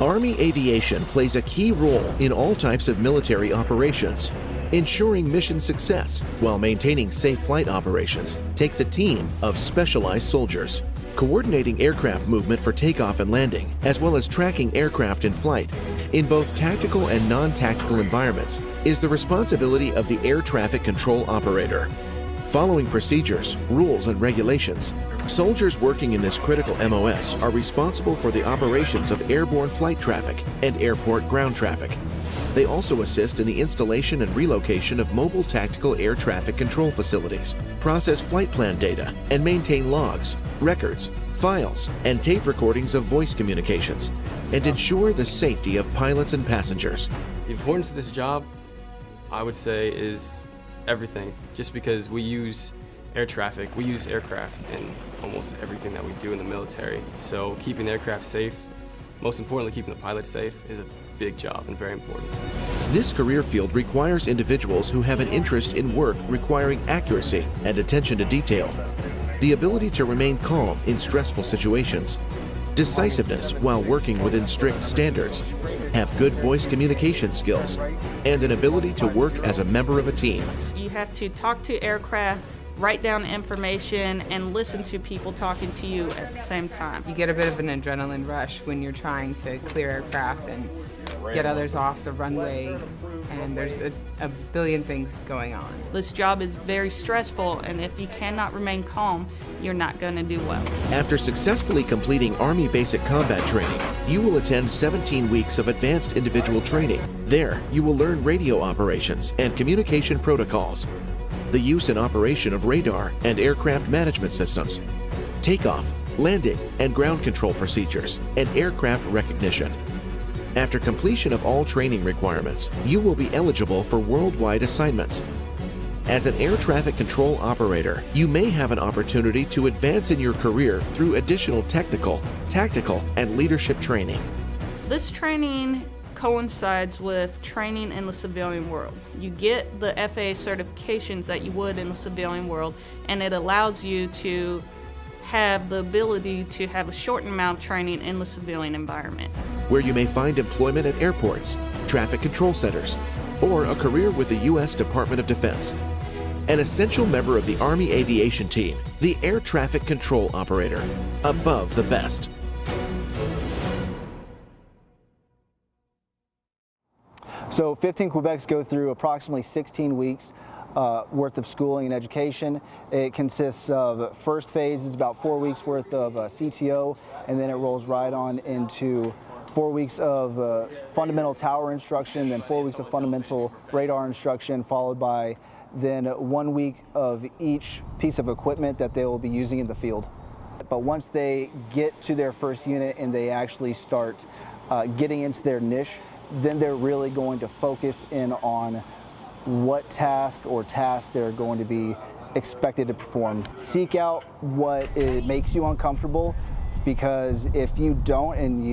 Army aviation plays a key role in all types of military operations. Ensuring mission success while maintaining safe flight operations takes a team of specialized soldiers. Coordinating aircraft movement for takeoff and landing, as well as tracking aircraft in flight, in both tactical and non-tactical environments, is the responsibility of the air traffic control operator. Following procedures, rules, and regulations, soldiers working in this critical MOS are responsible for the operations of airborne flight traffic and airport ground traffic. They also assist in the installation and relocation of mobile tactical air traffic control facilities, process flight plan data, and maintain logs, records, files, and tape recordings of voice communications, and ensure the safety of pilots and passengers. The importance of this job, I would say, is everything. Just because we use air traffic, we use aircraft in almost everything that we do in the military. So keeping the aircraft safe, most importantly keeping the pilots safe, is a big job and very important. This career field requires individuals who have an interest in work requiring accuracy and attention to detail, the ability to remain calm in stressful situations, decisiveness while working within strict standards, have good voice communication skills, and an ability to work as a member of a team. You have to talk to aircraft, write down information, and listen to people talking to you at the same time. You get a bit of an adrenaline rush when you're trying to clear aircraft and get others off the runway, and there's a billion things going on. This job is very stressful, and if you cannot remain calm, you're not going to do well. After successfully completing Army Basic Combat Training, you will attend 17 weeks of Advanced Individual Training. There, you will learn radio operations and communication protocols, the use and operation of radar and aircraft management systems, takeoff, landing, and ground control procedures, and aircraft recognition. After completion of all training requirements, you will be eligible for worldwide assignments. As an air traffic control operator, you may have an opportunity to advance in your career through additional technical, tactical, and leadership training. This training coincides with training in the civilian world. You get the FAA certifications that you would in the civilian world, and it allows you to have the ability to have a shortened amount of training in the civilian environment, where you may find employment at airports, traffic control centers, or a career with the U.S. Department of Defense. An essential member of the Army Aviation Team, the Air Traffic Control Operator, above the best. So 15 Quebecs go through approximately 16 weeks worth of schooling and education. It consists of, first phase is about 4 weeks worth of CTO, and then it rolls right on into 4 weeks of fundamental tower instruction, then 4 weeks of fundamental radar instruction, followed by then 1 week of each piece of equipment that they will be using in the field. But once they get to their first unit and they actually start getting into their niche, then they're really going to focus in on what task or tasks they're going to be expected to perform. Seek out what it makes you uncomfortable, because if you don't and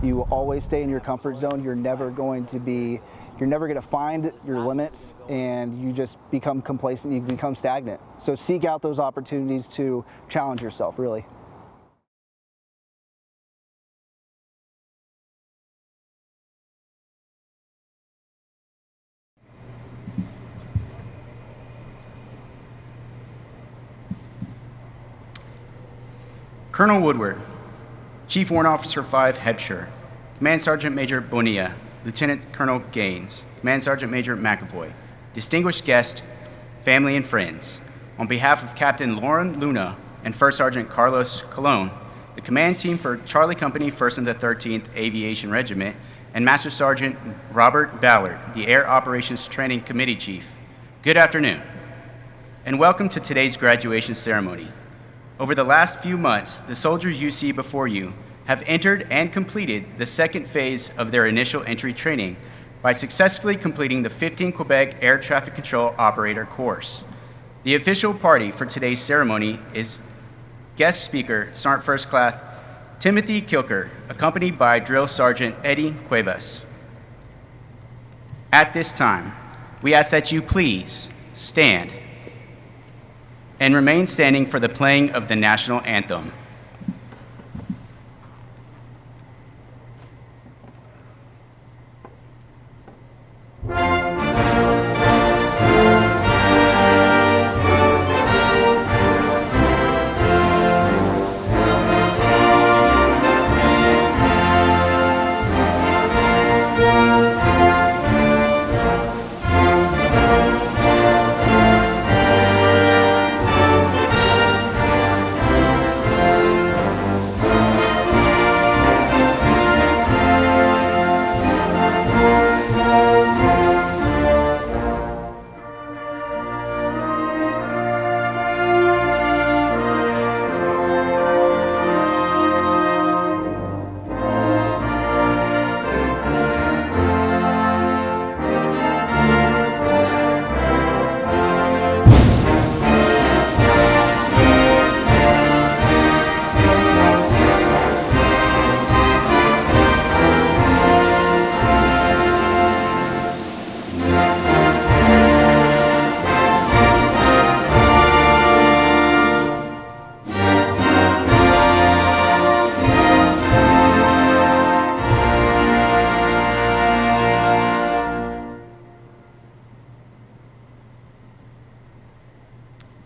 you always stay in your comfort zone, you're never going to find your limits, and you just become complacent, you become stagnant. So seek out those opportunities to challenge yourself, really. Colonel Woodward, Chief Warrant Officer 5, Hebshire, Command Sergeant Major Bonilla, Lieutenant Colonel Gaines, Command Sergeant Major McAvoy, distinguished guests, family and friends, on behalf of Captain Lauren Luna and First Sergeant Carlos Colon, the command team for Charlie Company 1st and the 13th Aviation Regiment, and Master Sergeant Robert Ballard, the Air Operations Training Committee Chief, good afternoon, and welcome to today's graduation ceremony. Over the last few months, the soldiers you see before you have entered and completed the second phase of their initial entry training by successfully completing the 15 Quebec Air Traffic Control Operator course. The official party for today's ceremony is guest speaker, Sergeant First Class Timothy Kilker, accompanied by Drill Sergeant Eddie Cuevas. At this time, we ask that you please stand and remain standing for the playing of the national anthem.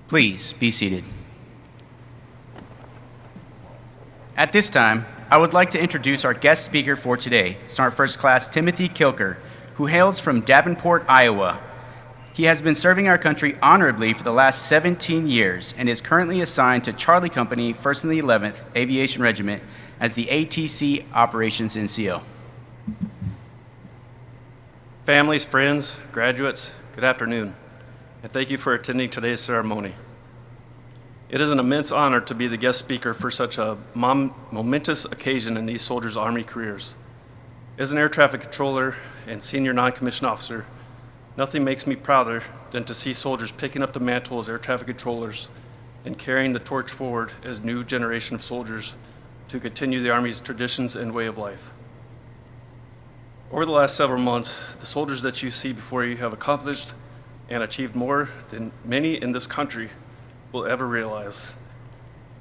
Please be seated. At this time, I would like to introduce our guest speaker for today, Sergeant First Class Timothy Kilker, who hails from Davenport, Iowa. He has been serving our country honorably for the last 17 years and is currently assigned to Charlie Company, 1st and the 11th Aviation Regiment as the ATC Operations NCO. Families, friends, graduates, good afternoon, and thank you for attending today's ceremony. It is an immense honor to be the guest speaker for such a momentous occasion in these soldiers' Army careers. As an air traffic controller and senior non-commissioned officer, nothing makes me prouder than to see soldiers picking up the mantle as air traffic controllers and carrying the torch forward as new generation of soldiers to continue the Army's traditions and way of life. Over the last several months, the soldiers that you see before you have accomplished and achieved more than many in this country will ever realize.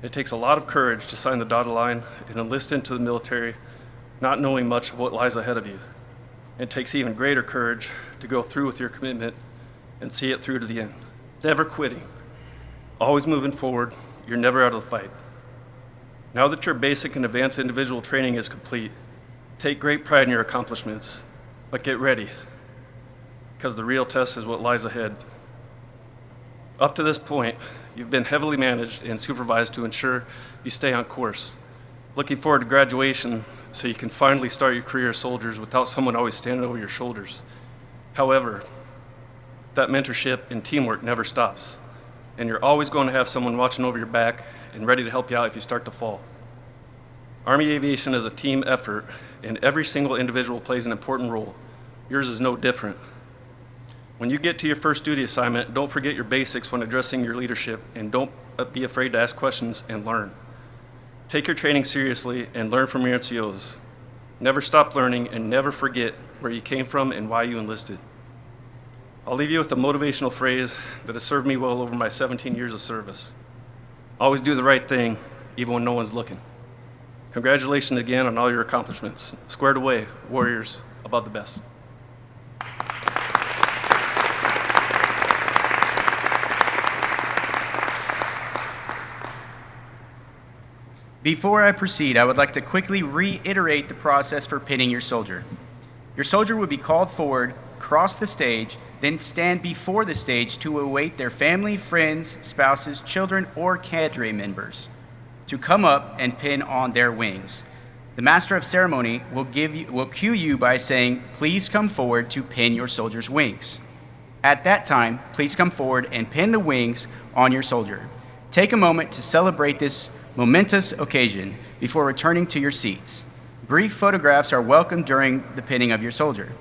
It takes a lot of courage to sign the dotted line and enlist into the military, not knowing much of what lies ahead of you. It takes even greater courage to go through with your commitment and see it through to the end. Never quitting, always moving forward. You're never out of the fight. Now that your basic and advanced individual training is complete, take great pride in your accomplishments, but get ready, because the real test is what lies ahead. Up to this point, you've been heavily managed and supervised to ensure you stay on course. Looking forward to graduation so you can finally start your career as soldiers without someone always standing over your shoulders. However, that mentorship and teamwork never stops, and you're always going to have someone watching over your back and ready to help you out if you start to fall. Army aviation is a team effort, and every single individual plays an important role. Yours is no different. When you get to your first duty assignment, don't forget your basics when addressing your leadership, and don't be afraid to ask questions and learn. Take your training seriously and learn from your NCOs. Never stop learning and never forget where you came from and why you enlisted. I'll leave you with a motivational phrase that has served me well over my 17 years of service. Always do the right thing, even when no one's looking. Congratulations again on all your accomplishments. Squared away, warriors, above the best. Before I proceed, I would like to quickly reiterate the process for pinning your soldier. Your soldier would be called forward, cross the stage, then stand before the stage to await their family, friends, spouses, children, or cadre members to come up and pin on their wings. The master of ceremony will cue you by saying, "Please come forward to pin your soldier's wings." At that time, please come forward and pin the wings on your soldier. Take a moment to celebrate this momentous occasion before returning to your seats. Brief photographs are welcome during the pinning of your soldier.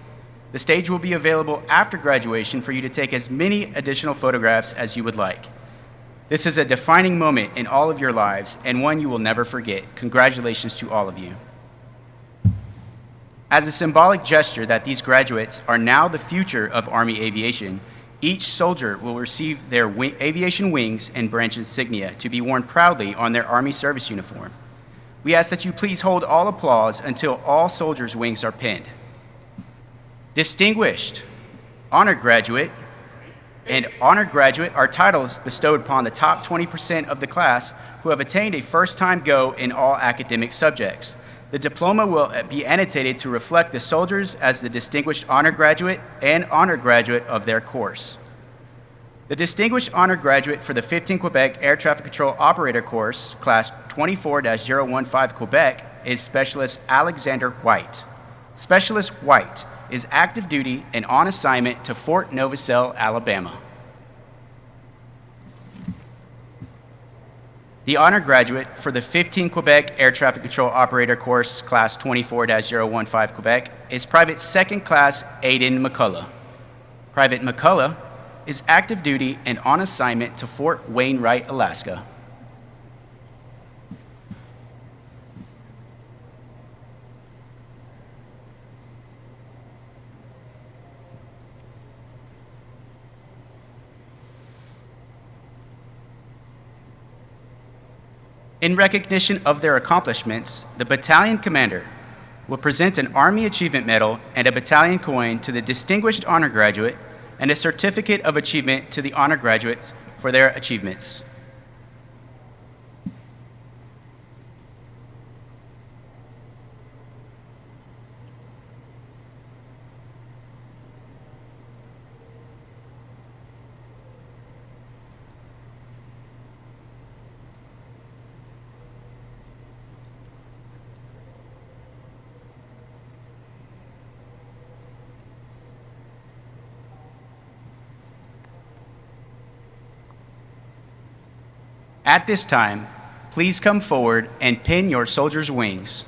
The stage will be available after graduation for you to take as many additional photographs as you would like. This is a defining moment in all of your lives and one you will never forget. Congratulations to all of you. As a symbolic gesture that these graduates are now the future of Army aviation, each soldier will receive their aviation wings and branch insignia to be worn proudly on their Army service uniform. We ask that you please hold all applause until all soldiers' wings are pinned. Distinguished, honor graduate, and honor graduate are titles bestowed upon the top 20% of the class who have attained a first-time go in all academic subjects. The diploma will be annotated to reflect the soldiers as the distinguished honor graduate and honor graduate of their course. The distinguished honor graduate for the 15 Quebec Air Traffic Control Operator course, class 24-015 Quebec, is Specialist Alexander White. Specialist White is active duty and on assignment to Fort Novosel, Alabama. The honor graduate for the 15 Quebec Air Traffic Control Operator course, class 24-015 Quebec, is Private Second Class Aiden McCullough. Private McCullough is active duty and on assignment to Fort Wainwright, Alaska. In recognition of their accomplishments, the battalion commander will present an Army Achievement Medal and a battalion coin to the distinguished honor graduate and a certificate of achievement to the honor graduates for their achievements. At this time, please come forward and pin your soldier's wings.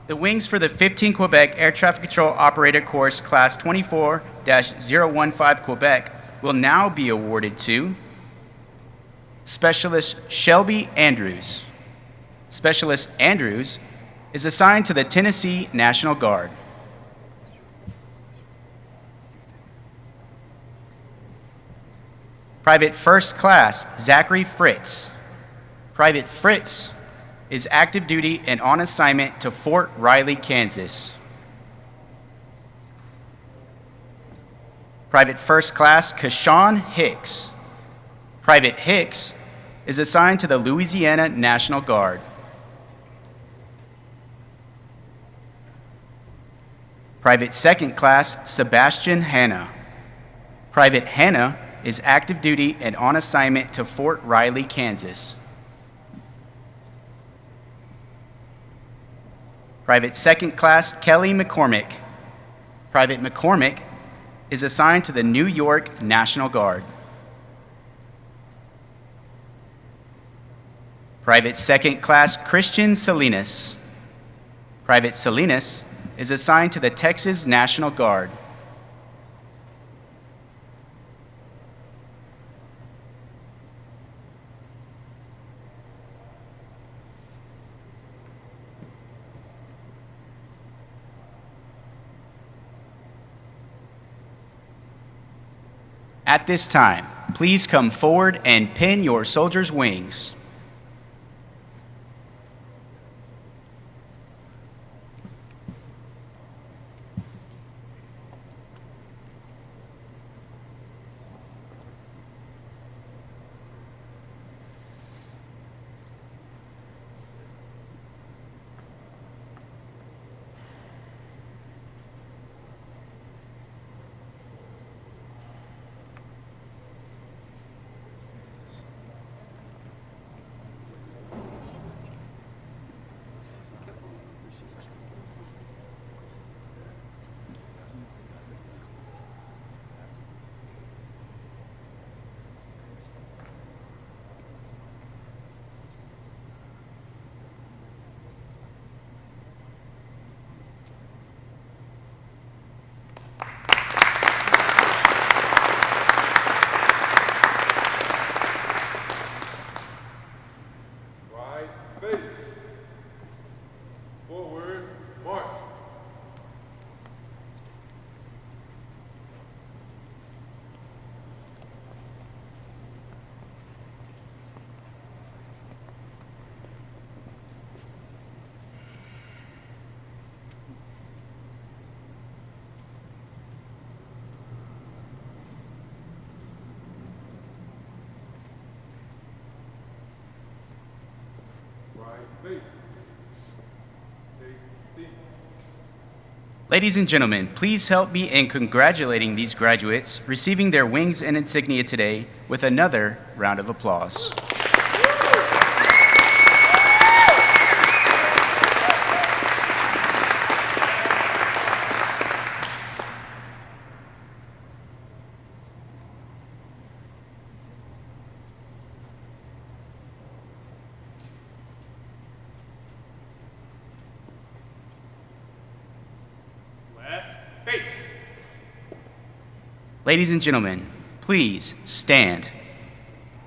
The wings for the 15 Quebec Air Traffic Control Operator Course Class 24-015 Quebec will now be awarded to Specialist Shelby Andrews. Specialist Andrews is assigned to the Tennessee National Guard. Private First Class Zachary Fritz. Private Fritz is active duty and on assignment to Fort Riley, Kansas. Private First Class Kashawn Hicks. Private Hicks is assigned to the Louisiana National Guard. Private Second Class Sebastian Hanna. Private Hanna is active duty and on assignment to Fort Riley, Kansas. Private Second Class Kelly McCormick. Private McCormick is assigned to the New York National Guard. Private Second Class Christian Salinas. Private Salinas is assigned to the Texas National Guard. At this time, please come forward and pin your soldier's wings. Ladies and gentlemen, please help me in congratulating these graduates receiving their wings and insignia today with another round of applause. Ladies and gentlemen, please stand.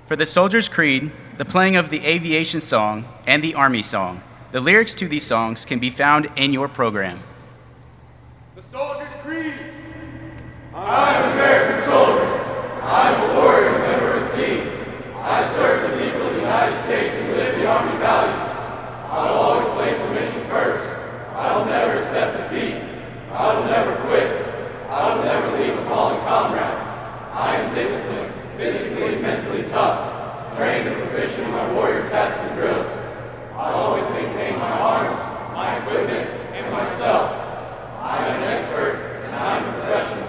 For the Soldier's Creed, the playing of the Aviation Song, and the Army Song, the lyrics to these songs can be found in your program. The Soldier's Creed. I'm an American soldier. I'm a warrior member of a team. I serve the people of the United States and live the Army values. I will always place the mission first. I will never accept defeat. I will never quit. I will never leave a fallen comrade. I am disciplined, physically and mentally tough, trained and proficient in my warrior tasks and drills. I always maintain my arms, my equipment, and myself. I am an expert and I am a professional.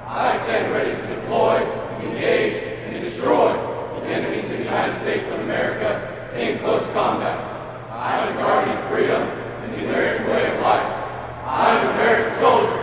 I stand ready to deploy, engage, and destroy the enemies of the United States of America in close combat. I am a guardian of freedom and the American way of life. I am an American soldier.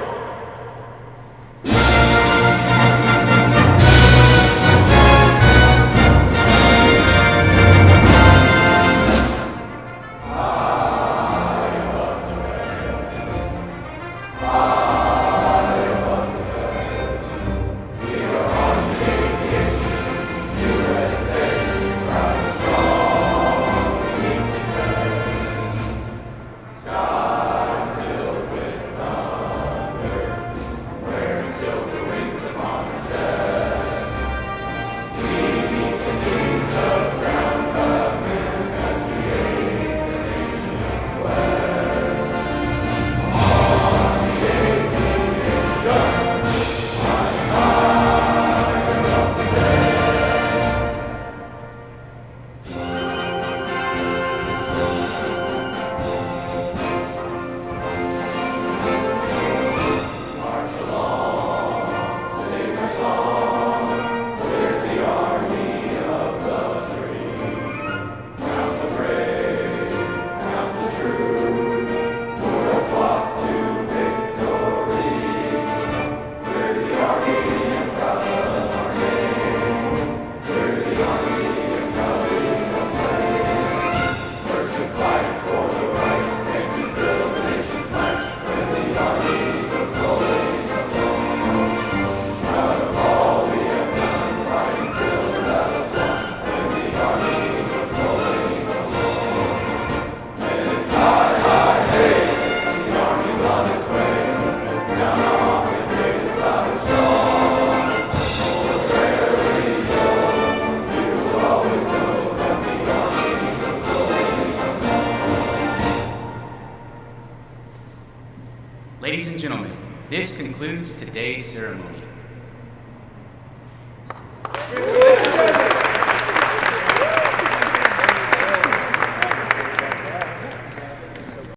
Ladies and gentlemen, this concludes today's ceremony.